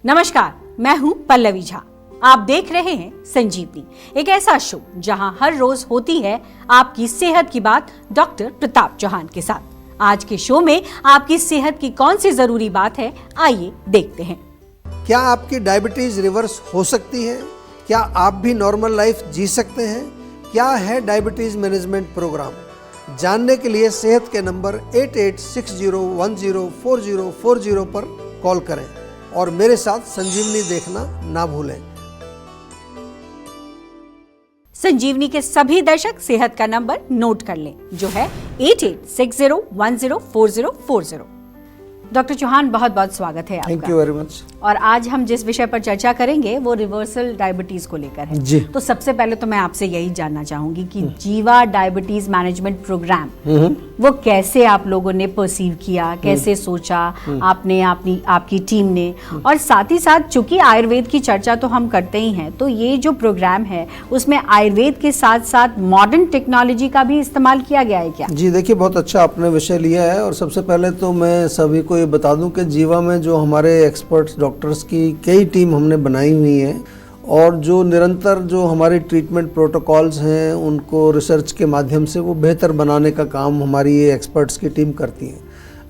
नमस्कार, मैं हूं पल्लवी झा। आप देख रहे हैं संजीवनी, एक ऐसा शो जहां हर रोज होती है आपकी सेहत की बात डॉक्टर प्रताप चौहान के साथ। आज के शो में आपकी सेहत की कौन सी जरूरी बात है, आइए देखते हैं। क्या आपकी डायबिटीज रिवर्स हो सकती है? क्या आप भी नॉर्मल लाइफ जी सकते हैं? क्या है डायबिटीज मैनेजमेंट प्रोग्राम? जानने के लिए सेहत के नंबर 8860104040 पर कॉल करें और मेरे साथ संजीवनी देखना ना भूलें। संजीवनी के सभी दर्शक सेहत का नंबर नोट कर लें, जो है 8860104040। डॉक्टर चौहान, बहुत बहुत स्वागत है आपका। Thank you very much. और आज हम जिस विषय पर चर्चा करेंगे वो रिवर्सल डायबिटीज को लेकर है जी। तो सबसे पहले तो मैं आपसे यही जानना चाहूंगी कि जीवा डायबिटीज मैनेजमेंट प्रोग्राम वो कैसे आप लोगों ने परसीव किया, कैसे सोचा आपने, आपकी टीम ने, और साथ ही साथ चूंकि आयुर्वेद की चर्चा तो हम करते ही हैं, तो ये जो प्रोग्राम है उसमें आयुर्वेद के साथ साथ मॉडर्न टेक्नोलॉजी का भी इस्तेमाल किया गया है क्या? जी देखिए, बहुत अच्छा आपने विषय लिया है। और सबसे पहले तो मैं सभी को ये बता दूं कि जीवा में जो हमारे एक्सपर्ट्स डॉक्टर्स की कई टीम हमने बनाई हुई है और जो निरंतर जो हमारे ट्रीटमेंट प्रोटोकॉल्स हैं उनको रिसर्च के माध्यम से वो बेहतर बनाने का काम हमारी ये एक्सपर्ट्स की टीम करती है।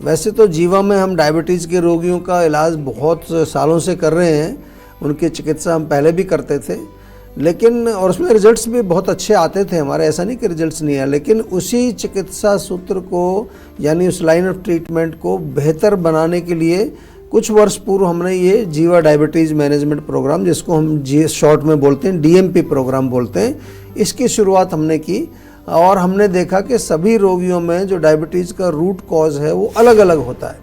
वैसे तो जीवा में हम डायबिटीज़ के रोगियों का इलाज बहुत सालों से कर रहे हैं, उनकी चिकित्सा हम पहले भी करते थे, लेकिन और उसमें रिजल्ट्स भी बहुत अच्छे आते थे हमारे, ऐसा नहीं कि रिजल्ट्स नहीं आए, लेकिन उसी चिकित्सा सूत्र को यानी उस लाइन ऑफ ट्रीटमेंट को बेहतर बनाने के लिए कुछ वर्ष पूर्व हमने ये जीवा डायबिटीज़ मैनेजमेंट प्रोग्राम, जिसको हम जी शॉर्ट में बोलते हैं डीएमपी प्रोग्राम बोलते हैं, इसकी शुरुआत हमने की। और हमने देखा कि सभी रोगियों में जो डायबिटीज़ का रूट कॉज है वो अलग अलग होता है।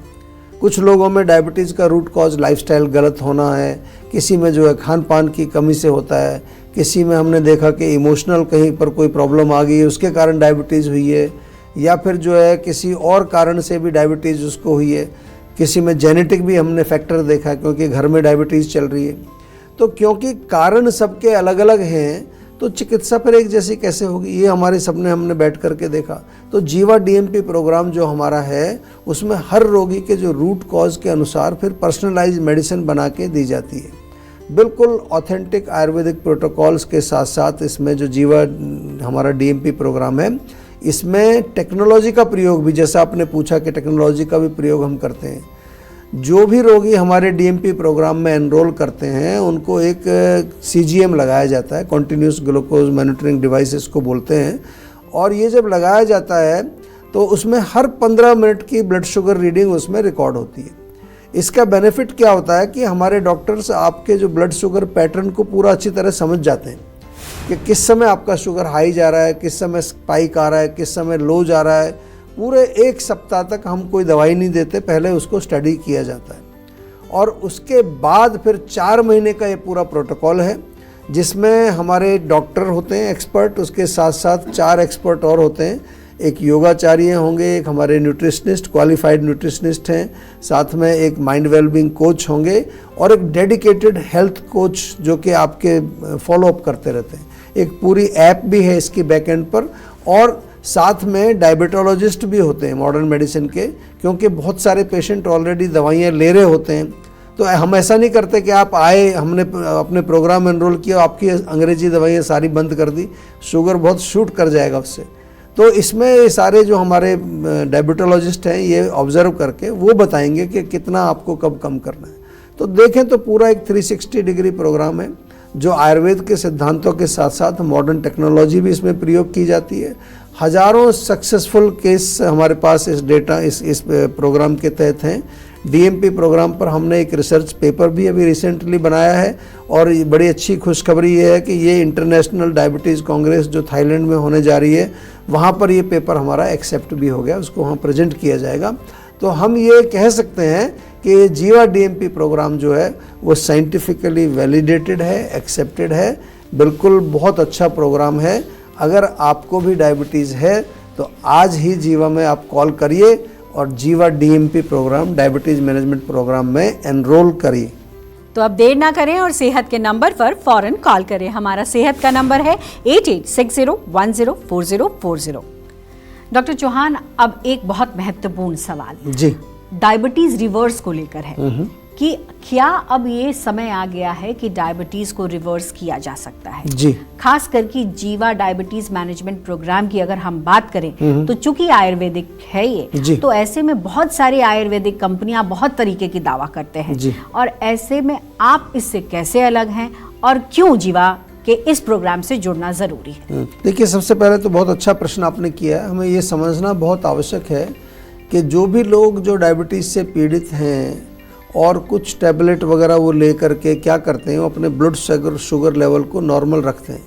कुछ लोगों में डायबिटीज़ का रूट कॉज लाइफस्टाइल गलत होना है, किसी में जो है खान पान की कमी से होता है, किसी में हमने देखा कि इमोशनल कहीं पर कोई प्रॉब्लम आ गई उसके कारण डायबिटीज़ हुई है, या फिर जो है किसी और कारण से भी डायबिटीज़ उसको हुई है। किसी में जेनेटिक भी हमने फैक्टर देखा क्योंकि घर में डायबिटीज़ चल रही है। तो क्योंकि कारण सबके अलग अलग हैं तो चिकित्सा पर एक जैसी कैसे होगी, ये हमारे सपने हमने बैठ करके देखा। तो जीवा डीएमपी प्रोग्राम जो हमारा है उसमें हर रोगी के जो रूट कॉज के अनुसार फिर पर्सनलाइज्ड मेडिसिन बना के दी जाती है, बिल्कुल ऑथेंटिक आयुर्वेदिक प्रोटोकॉल्स के साथ साथ। इसमें जो जीवा हमारा डीएमपी प्रोग्राम है इसमें टेक्नोलॉजी का प्रयोग भी, जैसा आपने पूछा कि टेक्नोलॉजी का भी प्रयोग हम करते हैं। जो भी रोगी हमारे डीएमपी प्रोग्राम में एनरोल करते हैं उनको एक सीजीएम लगाया जाता है, कॉन्टिन्यूस ग्लूकोज मॉनिटरिंग डिवाइस इसको बोलते हैं। और ये जब लगाया जाता है तो उसमें हर 15 मिनट की ब्लड शुगर रीडिंग उसमें रिकॉर्ड होती है। इसका बेनिफिट क्या होता है कि हमारे डॉक्टर्स आपके जो ब्लड शुगर पैटर्न को पूरा अच्छी तरह समझ जाते हैं कि किस समय आपका शुगर हाई जा रहा है, किस समय स्पाइक आ रहा है, किस समय लो जा रहा है। पूरे एक सप्ताह तक हम कोई दवाई नहीं देते, पहले उसको स्टडी किया जाता है। और उसके बाद फिर 4 महीने का ये पूरा प्रोटोकॉल है जिसमें हमारे डॉक्टर होते हैं एक्सपर्ट, उसके साथ साथ 4 एक्सपर्ट और होते हैं। एक योगाचार्य होंगे, एक हमारे न्यूट्रिशनिस्ट, क्वालिफाइड न्यूट्रिशनिस्ट हैं, साथ में एक माइंड वेलबींग कोच होंगे और एक डेडिकेटेड हेल्थ कोच जो कि आपके फॉलोअप करते रहते हैं। एक पूरी ऐप भी है इसकी बैकएंड पर, और साथ में डायबिटोलॉजिस्ट भी होते हैं मॉडर्न मेडिसिन के, क्योंकि बहुत सारे पेशेंट ऑलरेडी दवाइयाँ ले रहे होते हैं। तो हम ऐसा नहीं करते कि आप आए, हमने अपने प्रोग्राम एनरोल किया, आपकी अंग्रेजी दवाइयाँ सारी बंद कर दी, शुगर बहुत शूट कर जाएगा उससे। तो इसमें ये सारे जो हमारे डायबिटोलॉजिस्ट हैं ये ऑब्जर्व करके वो बताएंगे कि कितना आपको कब कम करना है। तो देखें तो पूरा एक 360 डिग्री प्रोग्राम है जो आयुर्वेद के सिद्धांतों के साथ साथ मॉडर्न टेक्नोलॉजी भी इसमें प्रयोग की जाती है। हजारों सक्सेसफुल केस हमारे पास इस डेटा इस प्रोग्राम के तहत हैं। डीएमपी प्रोग्राम पर हमने एक रिसर्च पेपर भी अभी रिसेंटली बनाया है, और बड़ी अच्छी खुशखबरी ये है कि ये इंटरनेशनल डायबिटीज़ कांग्रेस जो थाईलैंड में होने जा रही है वहाँ पर ये पेपर हमारा एक्सेप्ट भी हो गया, उसको वहाँ प्रेजेंट किया जाएगा। तो हम ये कह सकते हैं कि ये जीवा डीएमपी प्रोग्राम जो है वो साइंटिफिकली वैलिडेटेड है, एक्सेप्टेड है, बिल्कुल बहुत अच्छा प्रोग्राम है। अगर आपको भी डायबिटीज़ है तो आज ही जीवा में आप कॉल करिए और Jiva DMP program diabetes management program में एनरोल करिए। तो अब देर ना करें और सेहत के नंबर पर फौरन कॉल करें। हमारा सेहत का नंबर है 8860104040। डॉक्टर चौहान, अब एक बहुत महत्वपूर्ण सवाल जी डायबिटीज रिवर्स को लेकर है कि क्या अब ये समय आ गया है कि डायबिटीज़ को रिवर्स किया जा सकता है। जी, खास करके जीवा डायबिटीज मैनेजमेंट प्रोग्राम की अगर हम बात करें तो चूंकि आयुर्वेदिक है ये, तो ऐसे में बहुत सारी आयुर्वेदिक कंपनियां बहुत तरीके की दावा करते हैं जी। और ऐसे में आप इससे कैसे अलग हैं और क्यों जीवा के इस प्रोग्राम से जुड़ना जरूरी है? देखिए, सबसे पहले तो बहुत अच्छा प्रश्न आपने किया है। हमें ये समझना बहुत आवश्यक है कि जो भी लोग जो डायबिटीज़ से पीड़ित हैं और कुछ टैबलेट वगैरह वो ले करके क्या करते हैं, वो अपने ब्लड शुगर लेवल को नॉर्मल रखते हैं।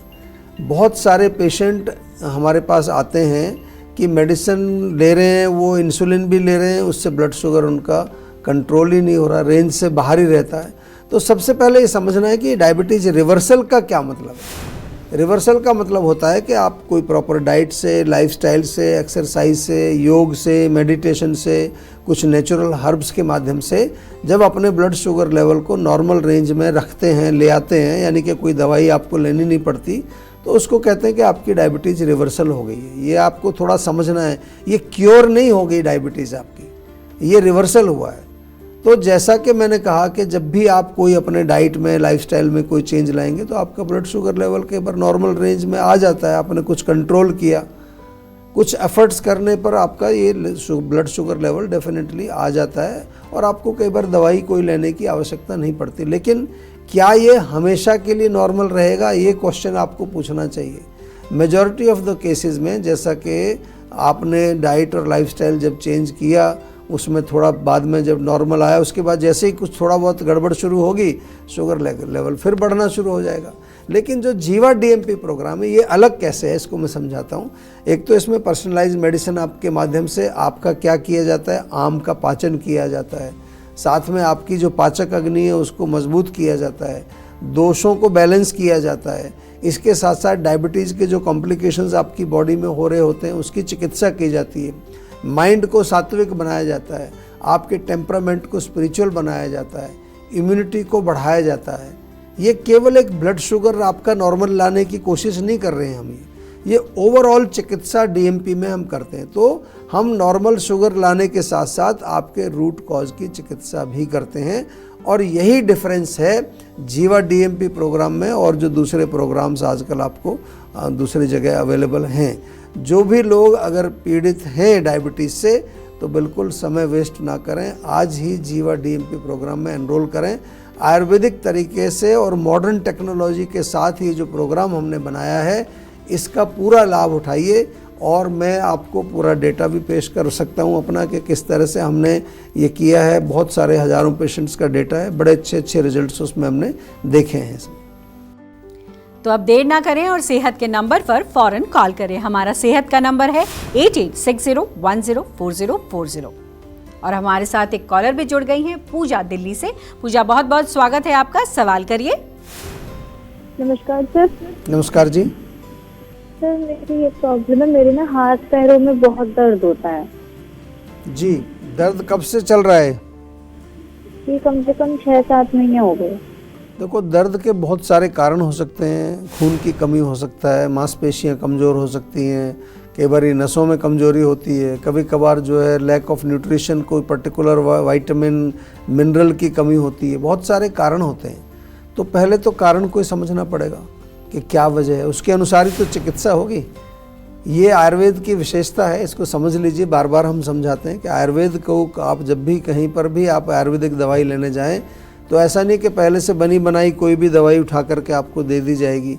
बहुत सारे पेशेंट हमारे पास आते हैं कि मेडिसिन ले रहे हैं, वो इंसुलिन भी ले रहे हैं, उससे ब्लड शुगर उनका कंट्रोल ही नहीं हो रहा, रेंज से बाहर ही रहता है। तो सबसे पहले ये समझना है कि डायबिटीज़ रिवर्सल का क्या मतलब है। रिवर्सल का मतलब होता है कि आप कोई प्रॉपर डाइट से, लाइफस्टाइल से, एक्सरसाइज से, योग से, मेडिटेशन से, कुछ नेचुरल हर्ब्स के माध्यम से जब अपने ब्लड शुगर लेवल को नॉर्मल रेंज में रखते हैं, ले आते हैं, यानी कि कोई दवाई आपको लेनी नहीं पड़ती, तो उसको कहते हैं कि आपकी डायबिटीज़ रिवर्सल हो गई है। ये आपको थोड़ा समझना है, ये क्योर नहीं हो गई डायबिटीज़ आपकी, ये रिवर्सल हुआ है। तो जैसा कि मैंने कहा कि जब भी आप कोई अपने डाइट में, लाइफस्टाइल में कोई चेंज लाएंगे तो आपका ब्लड शुगर लेवल के बार नॉर्मल रेंज में आ जाता है। आपने कुछ कंट्रोल किया, कुछ एफर्ट्स करने पर आपका ये ब्लड शुगर लेवल डेफिनेटली आ जाता है और आपको कई बार दवाई कोई लेने की आवश्यकता नहीं पड़ती। लेकिन क्या ये हमेशा के लिए नॉर्मल रहेगा, ये क्वेश्चन आपको पूछना चाहिए। मेजॉरिटी ऑफ द केसेस में जैसा कि आपने डाइट और लाइफस्टाइल जब चेंज किया, उसमें थोड़ा बाद में जब नॉर्मल आया, उसके बाद जैसे ही कुछ थोड़ा बहुत गड़बड़ शुरू होगी, शुगर लेवल फिर बढ़ना शुरू हो जाएगा। लेकिन जो जीवा डीएमपी प्रोग्राम है, ये अलग कैसे है, इसको मैं समझाता हूँ। एक तो इसमें पर्सनलाइज मेडिसिन आपके माध्यम से आपका क्या किया जाता है, आम का पाचन किया जाता है, साथ में आपकी जो पाचक अग्नि है उसको मजबूत किया जाता है, दोषों को बैलेंस किया जाता है। इसके साथ साथ डायबिटीज़ के जो कॉम्प्लिकेशंस आपकी बॉडी में हो रहे होते हैं उसकी चिकित्सा की जाती है। माइंड को सात्विक बनाया जाता है, आपके टेम्परामेंट को स्पिरिचुअल बनाया जाता है, इम्यूनिटी को बढ़ाया जाता है। ये केवल एक ब्लड शुगर आपका नॉर्मल लाने की कोशिश नहीं कर रहे हैं हम, ये ओवरऑल चिकित्सा डीएमपी में हम करते हैं। तो हम नॉर्मल शुगर लाने के साथ साथ आपके रूट कॉज की चिकित्सा भी करते हैं और यही डिफरेंस है जीवा डीएमपी प्रोग्राम में और जो दूसरे प्रोग्राम्स आजकल आपको दूसरी जगह अवेलेबल हैं। जो भी लोग अगर पीड़ित हैं डायबिटीज़ से तो बिल्कुल समय वेस्ट ना करें, आज ही जीवा डीएमपी प्रोग्राम में एनरोल करें। आयुर्वेदिक तरीके से और मॉडर्न टेक्नोलॉजी के साथ ये जो प्रोग्राम हमने बनाया है इसका पूरा लाभ उठाइए और मैं आपको पूरा डेटा भी पेश कर सकता हूँ अपना कि किस तरह से हमने ये किया है। बहुत सारे हज़ारों पेशेंट्स का डेटा है, बड़े अच्छे रिजल्ट्स उसमें हमने देखे हैं। तो अब देर ना करें और सेहत के नंबर पर फौरन कॉल करें। हमारा सेहत का नंबर है 8860104040 और हमारे साथ एक कॉलर भी जुड़ गई हैं, पूजा दिल्ली से। पूजा, बहुत बहुत स्वागत है आपका, सवाल करिए। नमस्कार सर। नमस्कार जी। सर मेरी ये प्रॉब्लम है, मेरे ना हाथ पैरों में बहुत दर्द होता है। जी, दर्द कब से चल रहा है? ये कम से कम 6-7 महीने हो गए। देखो, दर्द के बहुत सारे कारण हो सकते हैं। खून की कमी हो सकता है, मांसपेशियां कमज़ोर हो सकती हैं, कई बार नसों में कमजोरी होती है, कभी कभार जो है लैक ऑफ न्यूट्रिशन, कोई पर्टिकुलर विटामिन मिनरल की कमी होती है। बहुत सारे कारण होते हैं। तो पहले तो कारण को समझना पड़ेगा कि क्या वजह है, उसके अनुसार ही तो चिकित्सा होगी। ये आयुर्वेद की विशेषता है, इसको समझ लीजिए। बार बार हम समझाते हैं कि आयुर्वेद को आप जब भी कहीं पर भी आप आयुर्वेदिक दवाई लेने जाएं तो ऐसा नहीं कि पहले से बनी बनाई कोई भी दवाई उठा करके आपको दे दी जाएगी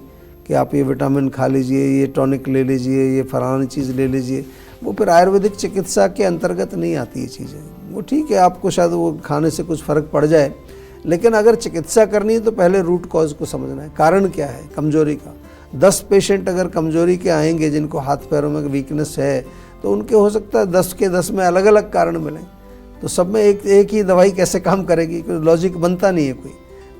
कि आप ये विटामिन खा लीजिए, ये टॉनिक ले लीजिए, ये फलानी चीज़ ले लीजिए। वो फिर आयुर्वेदिक चिकित्सा के अंतर्गत नहीं आती ये चीज़ें। वो ठीक है, आपको शायद वो खाने से कुछ फ़र्क पड़ जाए, लेकिन अगर चिकित्सा करनी है तो पहले रूट कॉज को समझना है, कारण क्या है कमजोरी का। 10 पेशेंट अगर कमजोरी के आएंगे जिनको हाथ पैरों में वीकनेस है तो उनके हो सकता है 10 के 10 में अलग अलग कारण मिलें, तो सब में एक ही दवाई कैसे काम करेगी, कोई लॉजिक बनता नहीं है कोई।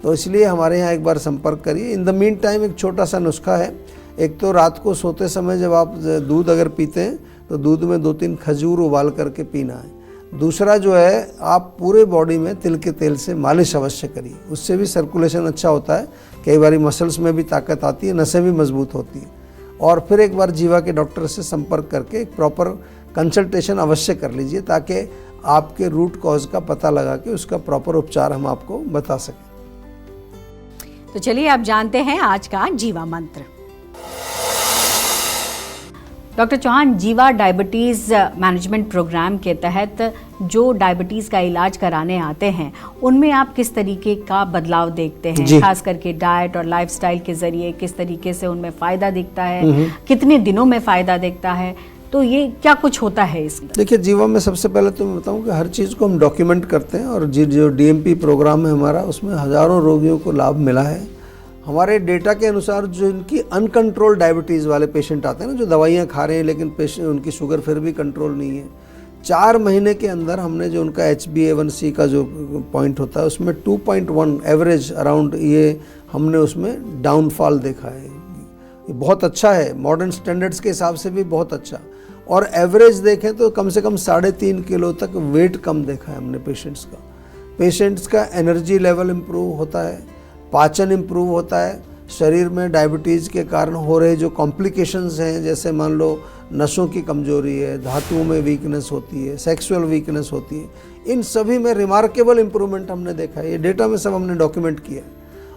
तो इसलिए हमारे यहाँ एक बार संपर्क करिए। इन द मीन टाइम एक छोटा सा नुस्खा है। एक तो रात को सोते समय जब आप दूध अगर पीते हैं तो दूध में 2-3 खजूर उबाल करके पीना है। दूसरा जो है, आप पूरे बॉडी में तिल के तेल से मालिश अवश्य करिए, उससे भी सर्कुलेशन अच्छा होता है, कई बार मसल्स में भी ताकत आती है, नसें भी मजबूत होती है। और फिर एक बार जीवा के डॉक्टर से संपर्क करके एक प्रॉपर कंसल्टेशन अवश्य कर लीजिए ताकि आपके रूट कॉज का पता लगा के उसका प्रॉपर उपचार हम आपको बता सकें। तो चलिए अब जानते हैं आज का जीवा मंत्र। डॉक्टर चौहान, जीवा डायबिटीज़ मैनेजमेंट प्रोग्राम के तहत जो डायबिटीज़ का इलाज कराने आते हैं उनमें आप किस तरीके का बदलाव देखते हैं, खास करके डाइट और लाइफस्टाइल के ज़रिए किस तरीके से उनमें फ़ायदा दिखता है, कितने दिनों में फ़ायदा दिखता है, तो ये क्या कुछ होता है इसमें? देखिए, जीवा में सबसे पहले तो मैं बताऊं कि हर चीज़ को हम डॉक्यूमेंट करते हैं और जो DMP प्रोग्राम है हमारा, उसमें हज़ारों रोगियों को लाभ मिला है। हमारे डेटा के अनुसार जो इनकी अनकंट्रोल्ड डायबिटीज़ वाले पेशेंट आते हैं ना, जो दवाइयाँ खा रहे हैं लेकिन पेशेंट उनकी शुगर फिर भी कंट्रोल नहीं है, 4 महीने के अंदर हमने जो उनका HbA1c का जो पॉइंट होता है उसमें 2.1 एवरेज अराउंड ये हमने उसमें डाउनफॉल देखा है। ये बहुत अच्छा है, मॉडर्न स्टैंडर्ड्स के हिसाब से भी बहुत अच्छा। और एवरेज देखें तो कम से कम 3.5 किलो तक वेट कम देखा है हमने पेशेंट्स का एनर्जी लेवल इम्प्रूव होता है, पाचन इम्प्रूव होता है, शरीर में डायबिटीज़ के कारण हो रहे जो कॉम्प्लिकेशंस हैं, जैसे मान लो नसों की कमजोरी है, धातुओं में वीकनेस होती है, सेक्सुअल वीकनेस होती है, इन सभी में रिमार्केबल इम्प्रूवमेंट हमने देखा है। ये डेटा में सब हमने डॉक्यूमेंट किया है।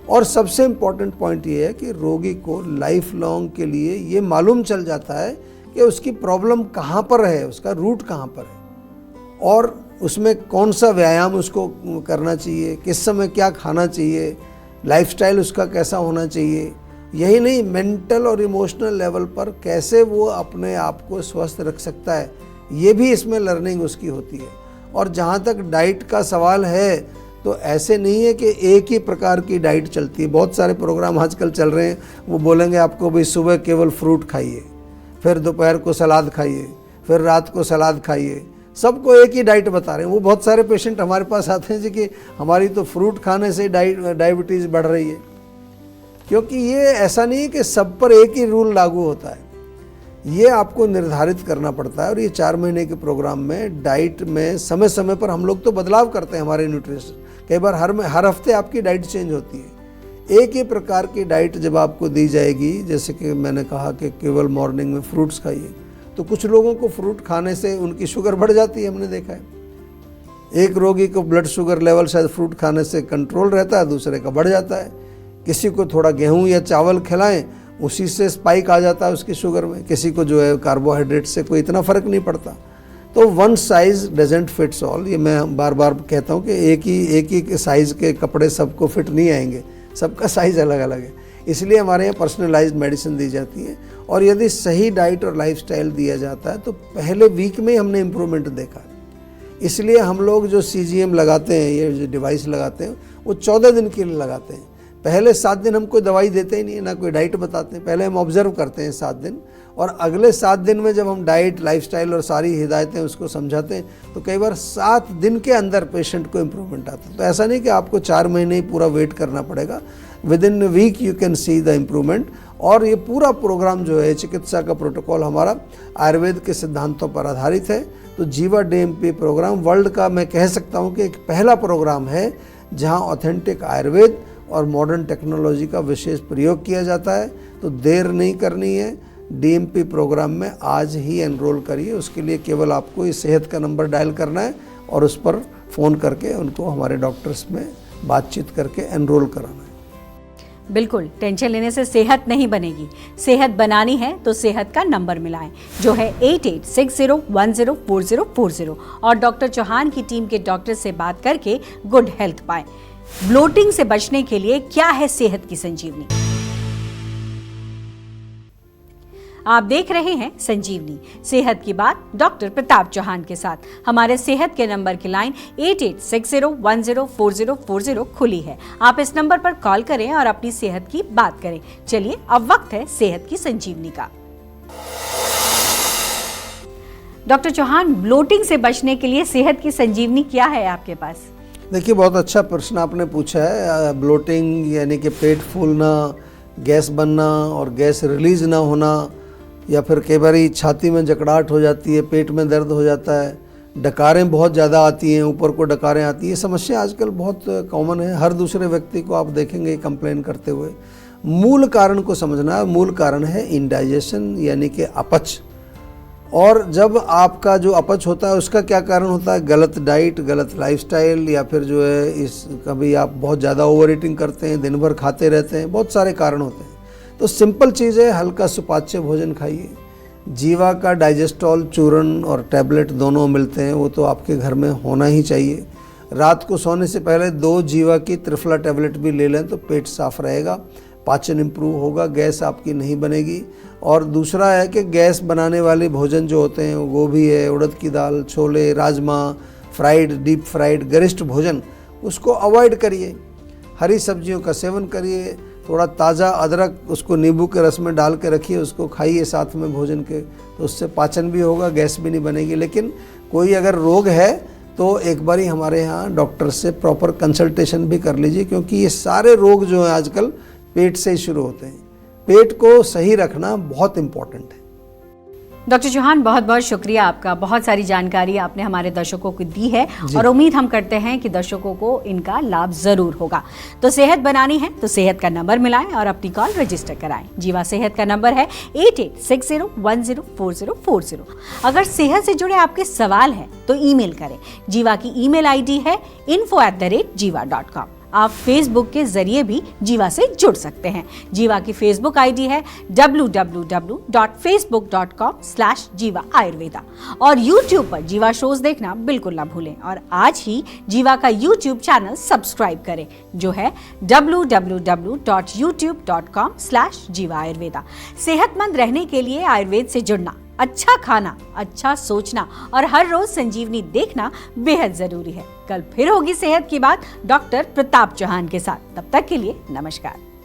और सबसे इम्पॉर्टेंट पॉइंट ये है कि रोगी को लाइफ लॉन्ग के लिए ये मालूम चल जाता है कि उसकी प्रॉब्लम कहाँ पर है, उसका रूट कहाँ पर है, और उसमें कौन सा व्यायाम उसको करना चाहिए, किस समय क्या खाना चाहिए, लाइफस्टाइल उसका कैसा होना चाहिए। यही नहीं, मेंटल और इमोशनल लेवल पर कैसे वो अपने आप को स्वस्थ रख सकता है, ये भी इसमें लर्निंग उसकी होती है। और जहाँ तक डाइट का सवाल है तो ऐसे नहीं है कि एक ही प्रकार की डाइट चलती है। बहुत सारे प्रोग्राम आजकल चल रहे हैं, वो बोलेंगे आपको भाई सुबह केवल फ्रूट खाइए, फिर दोपहर को सलाद खाइए, फिर रात को सलाद खाइए, सबको एक ही डाइट बता रहे हैं। वो बहुत सारे पेशेंट हमारे पास आते हैं जी कि हमारी तो फ्रूट खाने से डायबिटीज़ बढ़ रही है, क्योंकि ये ऐसा नहीं है कि सब पर एक ही रूल लागू होता है, ये आपको निर्धारित करना पड़ता है। और ये 4 महीने के प्रोग्राम में डाइट में समय समय पर हम लोग तो बदलाव करते हैं। हमारे न्यूट्रिशन कई बार हर हफ्ते आपकी डाइट चेंज होती है। एक ही प्रकार की डाइट जब आपको दी जाएगी, जैसे कि मैंने कहा कि केवल मॉर्निंग में फ्रूट्स खाइए, तो कुछ लोगों को फ्रूट खाने से उनकी शुगर बढ़ जाती है, हमने देखा है। एक रोगी को ब्लड शुगर लेवल शायद फ्रूट खाने से कंट्रोल रहता है, दूसरे का बढ़ जाता है। किसी को थोड़ा गेहूं या चावल खिलाएं, उसी से स्पाइक आ जाता है उसकी शुगर में। किसी को जो है कार्बोहाइड्रेट से कोई इतना फ़र्क नहीं पड़ता। तो one size doesn't fits all, ये मैं बार बार कहता हूँ कि एक ही साइज़ के कपड़े सबको फिट नहीं आएंगे, सबका साइज़ अलग अलग है। इसलिए हमारे यहाँ पर्सनलाइज्ड मेडिसिन दी जाती है। और यदि सही डाइट और लाइफस्टाइल दिया जाता है तो पहले वीक में हमने इम्प्रूवमेंट देखा। इसलिए हम लोग जो CGM लगाते हैं, ये जो डिवाइस लगाते हैं, वो 14 दिन के लिए लगाते हैं। पहले 7 दिन हम कोई दवाई देते ही नहीं, ना कोई डाइट बताते हैं। पहले हम ऑब्जर्व करते हैं 7 दिन, और अगले 7 दिन में जब हम डाइट, लाइफस्टाइल और सारी हिदायतें उसको समझाते हैं, तो कई बार 7 दिन के अंदर पेशेंट को इम्प्रूवमेंट आता है। तो ऐसा नहीं कि आपको 4 महीने ही पूरा वेट करना पड़ेगा, within a week you can see the improvement. और ये पूरा प्रोग्राम जो है, चिकित्सा का प्रोटोकॉल हमारा आयुर्वेद के सिद्धांतों पर आधारित है। तो जीवा DMP प्रोग्राम वर्ल्ड का, मैं कह सकता हूँ कि एक पहला प्रोग्राम है जहाँ ऑथेंटिक आयुर्वेद और मॉडर्न टेक्नोलॉजी का विशेष प्रयोग किया जाता है। तो देर नहीं करनी है, DMP प्रोग्राम में आज ही एनरोल करिए। उसके लिए केवल आपको इस सेहत का नंबर डायल करना है और उस पर फ़ोन करके उनको हमारे डॉक्टर्स में बातचीत करके एनरोल कराना है। बिल्कुल, टेंशन लेने से सेहत नहीं बनेगी। सेहत बनानी है तो सेहत का नंबर मिलाएं, जो है 8860104040, और डॉक्टर चौहान की टीम के डॉक्टर से बात करके गुड हेल्थ पाएं। ब्लोटिंग से बचने के लिए क्या है सेहत की संजीवनी? आप देख रहे हैं संजीवनी, सेहत की बात डॉक्टर प्रताप चौहान के साथ। हमारे सेहत के नंबर की लाइन 8860104040 खुली है। आप इस नंबर पर कॉल करें और अपनी सेहत की बात करें। चलिए, अब वक्त है सेहत की संजीवनी का। डॉक्टर चौहान, ब्लोटिंग से बचने के लिए सेहत की संजीवनी क्या है आपके पास? देखिए, बहुत अच्छा प्रश्न आपने पूछा है। ब्लोटिंग यानी कि पेट फूलना, गैस बनना और गैस रिलीज ना होना, या फिर कई बार छाती में जकड़ाहट हो जाती है, पेट में दर्द हो जाता है, डकारें बहुत ज़्यादा आती हैं, ऊपर को डकारें आती हैं। ये समस्या आजकल बहुत कॉमन है। हर दूसरे व्यक्ति को आप देखेंगे कंप्लेन करते हुए। मूल कारण को समझना, मूल कारण है इंडाइजेशन यानी कि अपच। और जब आपका जो अपच होता है उसका क्या कारण होता है? गलत डाइट, गलत लाइफस्टाइल, या फिर जो है कभी आप बहुत ज़्यादा ओवर ईटिंग करते हैं, दिन भर खाते रहते हैं, बहुत सारे कारण होते हैं। तो सिंपल चीज़ है, हल्का सुपाच्य भोजन खाइए। जीवा का डाइजेस्टॉल चूर्ण और टैबलेट दोनों मिलते हैं, वो तो आपके घर में होना ही चाहिए। रात को सोने से पहले 2 जीवा की त्रिफला टैबलेट भी ले लें तो पेट साफ रहेगा, पाचन इम्प्रूव होगा, गैस आपकी नहीं बनेगी। और दूसरा है कि गैस बनाने वाले भोजन जो होते हैं, वो गोभी है, उड़द की दाल, छोले, राजमा, फ्राइड, डीप फ्राइड, गरिष्ठ भोजन, उसको अवॉइड करिए। हरी सब्जियों का सेवन करिए, थोड़ा ताज़ा अदरक उसको नींबू के रस में डाल के रखिए, उसको खाइए साथ में भोजन के, तो उससे पाचन भी होगा, गैस भी नहीं बनेगी। लेकिन कोई अगर रोग है तो एक बारी हमारे यहाँ डॉक्टर से प्रॉपर कंसल्टेशन भी कर लीजिए, क्योंकि ये सारे रोग जो हैं आजकल पेट से ही शुरू होते हैं। पेट को सही रखना बहुत इम्पोर्टेंट है। डॉक्टर चौहान, बहुत बहुत शुक्रिया आपका। बहुत सारी जानकारी आपने हमारे दर्शकों को दी है और उम्मीद हम करते हैं कि दर्शकों को इनका लाभ जरूर होगा। तो सेहत बनानी है तो सेहत का नंबर मिलाएं और अपनी कॉल रजिस्टर कराएं। जीवा सेहत का नंबर है 8860104040। अगर सेहत से जुड़े आपके सवाल हैं तो ईमेल करें। जीवा की ईमेल आईडी है info@jiva.com। आप फेसबुक के जरिए भी जीवा से जुड़ सकते हैं। जीवा की फेसबुक आईडी है www.facebook.com/जीवा आयुर्वेदा। और यूट्यूब पर जीवा शोज देखना बिल्कुल ना भूलें और आज ही जीवा का यूट्यूब चैनल सब्सक्राइब करें, जो है www.youtube.com/जीवा आयुर्वेदा। सेहतमंद रहने के लिए आयुर्वेद से जुड़ना, अच्छा खाना, अच्छा सोचना और हर रोज संजीवनी देखना बेहद जरूरी है। कल फिर होगी सेहत की बात डॉक्टर प्रताप चौहान के साथ। तब तक के लिए नमस्कार।